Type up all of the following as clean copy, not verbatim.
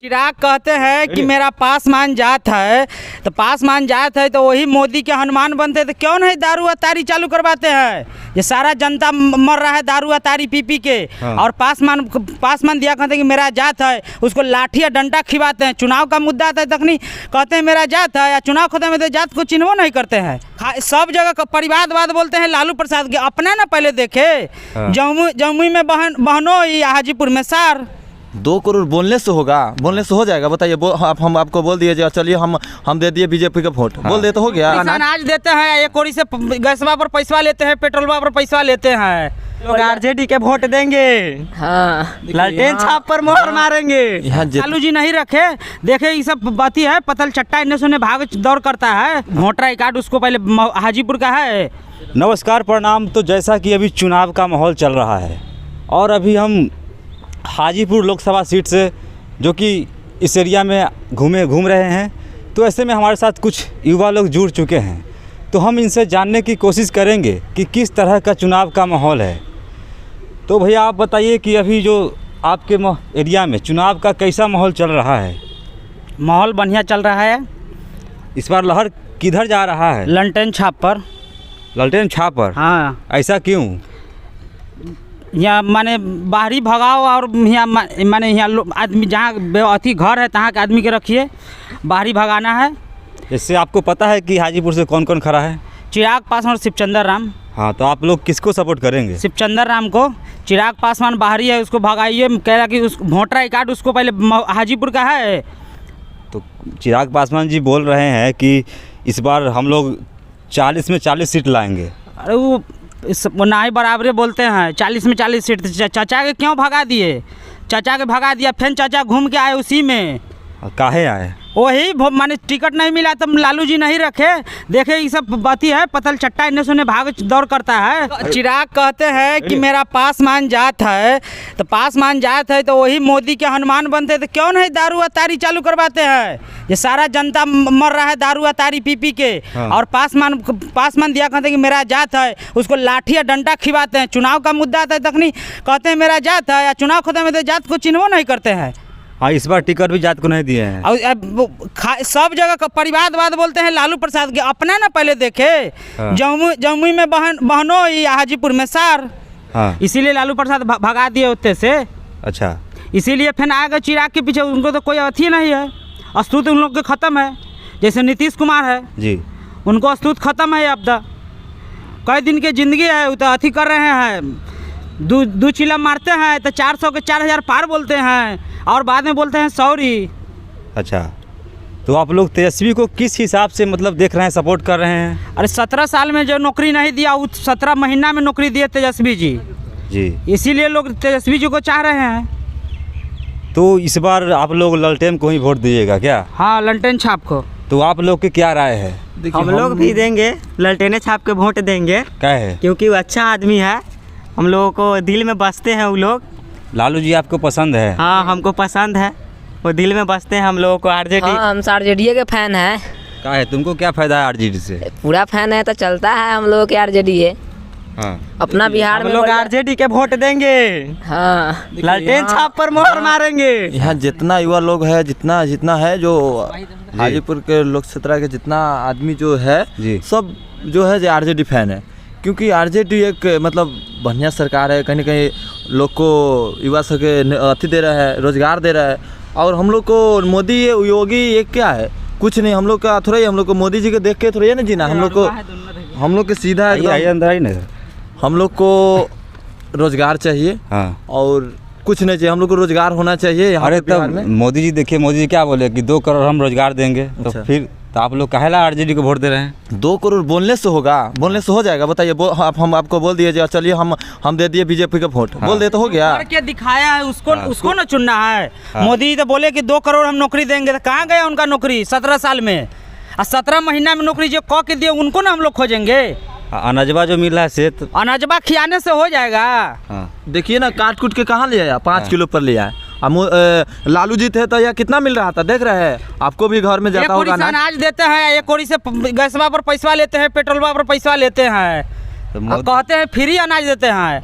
चिराग कहते हैं कि मेरा पासवान जात है, तो पासवान जात है तो वही मोदी के हनुमान बनते, तो क्यों नहीं दारू अतारी चालू करवाते हैं। ये सारा जनता मर रहा है दारू अतारी पी पी के। और पासवान दिया कहते हैं कि मेरा जात है, उसको लाठी या डंडा खिलाते हैं। चुनाव का मुद्दा आता है तखनी कहते हैं मेरा जात है, या चुनाव खत्म में तो जात को चिन्हो नहीं करते हैं। सब जगह परिवारवाद बोलते हैं। लालू प्रसाद के अपना ना पहले देखे, जमुई में बहनों या हाजीपुर में सार। 2 करोड़ बोलने से होगा, बोलने से हो जाएगा? बताइए। हम आपको बोल दिए, चलिए हम दे दिए बीजेपी का वोट। बोल दे तो हो गया। अनाज देते हैं, एक कोड़ी से गैसवा पर पैसा लेते हैं, पेट्रोलवा पर पैसा लेते हैं। लोग आरजेडी के वोट देंगे। हाँ, लालटेन छाप पर मोहर मारेंगे। लालू जी नहीं रखे, देखे ये सब बाती है। पतल चट्टा इन्हें सुने भाग दौड़ करता है। वोटर आई कार्ड उसको पहले हाजीपुर का है। नमस्कार, प्रणाम। तो जैसा कि अभी चुनाव का माहौल चल रहा है और अभी हम हाजीपुर लोकसभा सीट से जो कि इस एरिया में घूम रहे हैं, तो ऐसे में हमारे साथ कुछ युवा लोग जुड़ चुके हैं। तो हम इनसे जानने की कोशिश करेंगे कि किस तरह का चुनाव का माहौल है। तो भैया आप बताइए कि अभी जो आपके एरिया में चुनाव का कैसा माहौल चल रहा है? माहौल बढ़िया चल रहा है। इस बार लहर किधर जा रहा है? लालटेन छाप पर। लालटेन छाप पर? हाँ। ऐसा क्यों? यहाँ माने बाहरी भगाओ, और यहाँ माने यहाँ आदमी जहाँ अति घर है तहाँ के आदमी के रखिए, बाहरी भगाना है। इससे आपको पता है कि हाजीपुर से कौन कौन खड़ा है? चिराग पासवान और शिवचंद्र राम। हाँ, तो आप लोग किसको सपोर्ट करेंगे? शिवचंद्र राम को। चिराग पासवान बाहरी है, उसको भगाइए। कह रहा कि उस वोटर आई कार्ड उसको पहले हाजीपुर का है। तो चिराग पासवान जी बोल रहे हैं कि इस बार हम लोग 40 में 40 सीट लाएंगे। अरे वो ना ही बराबरे बोलते हैं। 40 में 40 सीट। चाचा के क्यों भगा दिए? चाचा के भगा दिया, फिर चाचा घूम के आए उसी में। काहे आए? वही माने टिकट नहीं मिला तब लालू जी नहीं रखे। देखे ये सब बाती है। पतल चट्टा इन्हें सुने भाग दौड़ करता है। चिराग कहते हैं कि मेरा पासवान जात है, तो पासवान जात है तो वही मोदी के हनुमान बनते, तो क्यों नहीं दारू अतारी चालू करवाते हैं। ये सारा जनता मर रहा है दारू अतारी पी पी के। और पासवान दिया कहते हैं कि मेरा जात है, उसको लाठी या डंडा खिलाते हैं। चुनाव का मुद्दा आता है तखनी कहते हैं मेरा जात है, या चुनाव खत्म में तो जात को चिन्हो नहीं करते हैं। हाँ, इस बार टिकट भी जात को नहीं दिए हैं। और सब जगह परिवारवाद बोलते हैं। लालू प्रसाद के अपना ना पहले देखे, जमुई में बहनों या हाजीपुर में सार। हाँ। इसीलिए लालू प्रसाद भगा दिए उत्ते से। अच्छा। इसीलिए फिर आगे चिराग के पीछे उनको तो कोई अथी नहीं है। अस्तूत उन लोग के ख़त्म है। जैसे नीतीश कुमार है जी, उनको अस्तूत ख़त्म है। अब तक कई दिन की ज़िंदगी है, वो तो अथी कर रहे हैं। दो चिल्ला मारते हैं तो 400 के 4000 पार बोलते हैं, और बाद में बोलते हैं सॉरी। अच्छा, तो आप लोग तेजस्वी को किस हिसाब से मतलब देख रहे हैं, सपोर्ट कर रहे हैं? अरे 17 साल में जो नौकरी नहीं दिया, वो 17 महीना में नौकरी दिए तेजस्वी जी। इसीलिए लोग तेजस्वी जी को चाह रहे हैं। तो इस बार आप लोग लालटेन को ही वोट दीजिएगा क्या? हाँ, लालटेन छाप को। तो आप लोग की क्या राय है? हम लोग भी देंगे, लालटेन छाप के वोट देंगे। क्या है? क्योंकि वो अच्छा आदमी है, हम लोगों को दिल में बसते हैं वो लोग। लालू जी आपको पसंद है? हाँ, हमको पसंद है, वो दिल में बसते हैं हम लोगों को। आरजेडी। हाँ, हम आरजेडी के फैन हैं। क्या है, तुमको क्या फायदा है आरजेडी से? पूरा फैन है तो चलता है हम लोगों के आरजेडी है। हाँ। अपना बिहार में लोग आरजेडी के वोट देंगे। हाँ, लालटेन छाप पर मोहर मारेंगे। यहाँ जितना युवा लोग है, जितना है जो हाजीपुर के लोक क्षेत्र के जितना आदमी जो है जी, सब जो है जो आरजेडी फैन है। क्योंकि आरजेडी एक मतलब बढ़िया सरकार है। कहीं ना कहीं लोग को युवा सके अति दे रहा है, रोजगार दे रहा है। और हम लोग को मोदी योगी ये क्या है, कुछ नहीं। हम लोग का थोड़ा ही, हम लोग को मोदी जी को देख के थोड़ा ही ना जीना। हम लोग के सीधा हम लोग को रोजगार चाहिए। हाँ। और कुछ नहीं चाहिए, हम लोग को रोजगार होना चाहिए। अरे तब मोदी जी देखिए, मोदी जी क्या बोले कि 2 करोड़ हम रोजगार देंगे। तो अच्छा। फिर तो आप लोग काहेला आरजेडी को वोट दे रहे हैं? 2 करोड़ बोलने से होगा, बोलने से हो जाएगा? बताइए। हम आपको बोल दिए, चलिए हम दे दिए बीजेपी का वोट। बोल दे तो हो गया। करके दिखाया है उसको। उसको ना चुनना है। मोदी तो बोले कि 2 करोड़ हम नौकरी देंगे, तो कहाँ गया उनका नौकरी 17 साल में? और 17 महीना में नौकरी जो कह के दिए उनको ना हम लोग खोजेंगे। अनाजबा जो मिल रहा है से तो अनाजबा खियाने से हो जाएगा। हाँ। देखिए ना, काट कूट के कहाँ ले आया, 5 किलो पर ले आया। लालू जी थे तो यह कितना मिल रहा था, देख रहे हैं। आपको भी घर में जाता होगा ना। अनाज देते हैं, एक कोड़ी से गैसवा पर पैसा लेते हैं, पेट्रोलवा पर पैसा लेते हैं। तो कहते हैं फ्री अनाज देते हैं।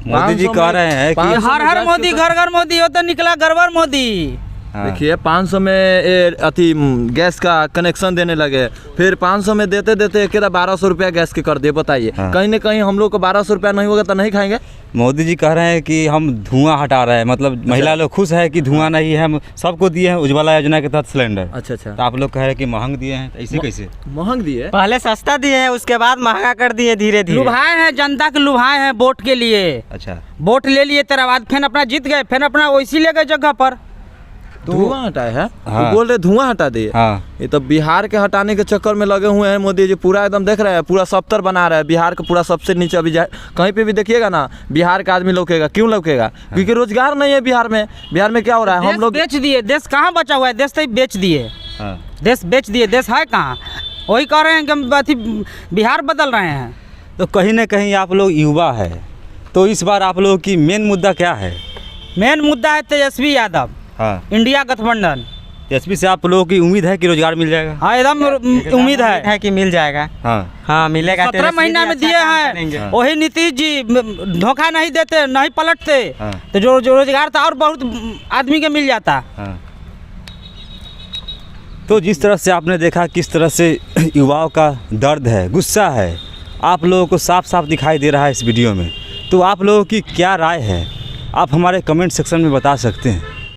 मोदी जी कह रहे हैं कि हर मोदी, घर घर मोदी, वो तो निकला गड़बड़ मोदी। हाँ। देखिए 500 में ये अथी गैस का कनेक्शन देने लगे, फिर 500 में देते देते केदा 1200 रुपया गैस के कर दिए। बताइए हाँ। कहीं ना कहीं हम लोग को 1200 रुपया नहीं होगा तो नहीं खाएंगे। मोदी जी कह रहे हैं कि हम धुआं हटा रहे हैं, मतलब महिला लोग खुश है कि धुआं नहीं है, हम सबको दिए हैं उज्ज्वला योजना के तहत सिलेंडर। अच्छा तो आप लोग कह रहे हैं कि महंग दिए हैं, तो ऐसे कैसे? महंग दिए। पहले सस्ता दिए हैं, उसके बाद महंगा कर दिए धीरे धीरे। लुभाए हैं जनता के, लुभाए हैं वोट के लिए। अच्छा, वोट ले लिए तेरा बाद फिर अपना जीत गए, फिर अपना वैसी ले गए जगह पर। धुआं हटाए है। हाँ। तो बोल रहे धुआं हटा दिए। हाँ। ये तो बिहार के हटाने के चक्कर में लगे हुए हैं मोदी जी। पूरा एकदम देख रहे हैं, पूरा सफ्तर बना रहा है बिहार का, पूरा सबसे नीचे। अभी कहीं पे भी देखिएगा ना बिहार का आदमी लौकेगा। क्यों लौकेगा? क्योंकि रोजगार नहीं है बिहार में। बिहार में क्या हो रहा है, हम लोग बेच दिए। देश कहाँ बचा हुआ है? देश तो ही बेच दिए। हाँ। देश बेच दिए, देश है कहाँ? वही कह रहे हैं कि हम अथी बिहार बदल रहे हैं। तो कहीं ना कहीं आप लोग युवा है, तो इस बार आप लोगों की मेन मुद्दा क्या है? मेन मुद्दा है तेजस्वी यादव, हाँ। इंडिया गठबंधन। तेजस्वी से आप लोगों की उम्मीद है कि रोजगार मिल जाएगा? हाँ एकदम उम्मीद है कि मिल जाएगा। हाँ। हाँ मिलेगा। 17 महीना में दिए हैं। वही नीतीश जी धोखा नहीं देते, नहीं पलटते, हाँ। तो जो रोजगार था और बहुत आदमी के मिल जाता। हाँ। तो जिस तरह से आपने देखा किस तरह से युवाओं का दर्द है, गुस्सा है, आप लोगों को साफ साफ दिखाई दे रहा है इस वीडियो में। तो आप लोगों की क्या राय है, आप हमारे कमेंट सेक्शन में बता सकते हैं।